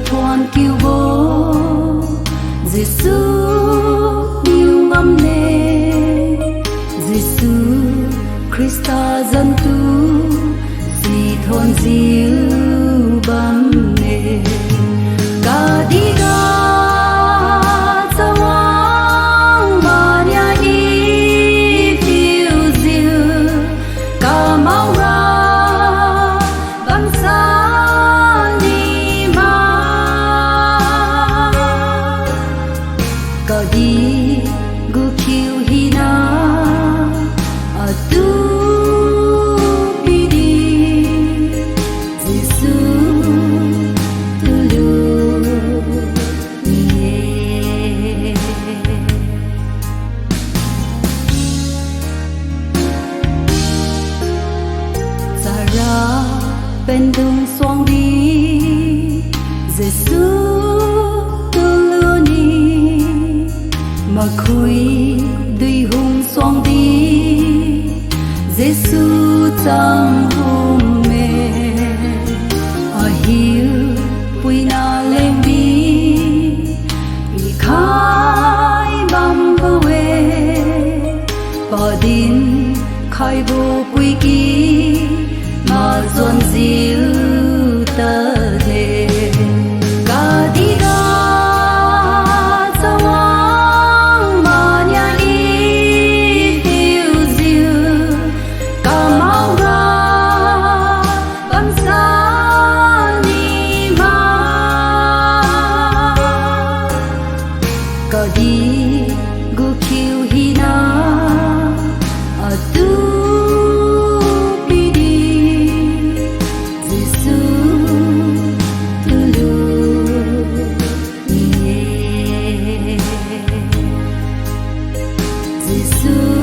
thoan kêu bố Giêsu yêu ngâm nê Giêsu Christa dân tu si thôn diu băm nê ca đi ga zawang mania đi phiêu diu ca mau ra băng xa đi ma ca đi gu kiu hina a tu bên đường xoang đi Giêsu tương lưu ni mà khui đuôi hùng xoang đi Giêsu chẳng hùng mê ở hiu bùi na lên bi y khai băm bơ về bỏ din khai bồ quy kỳ mà dọn dịu ta thế ca đi ga zawang mà nhà đi phiêu diu ca mau ra băng xa đi ma ca đi gu kiu hina a tu Giêsu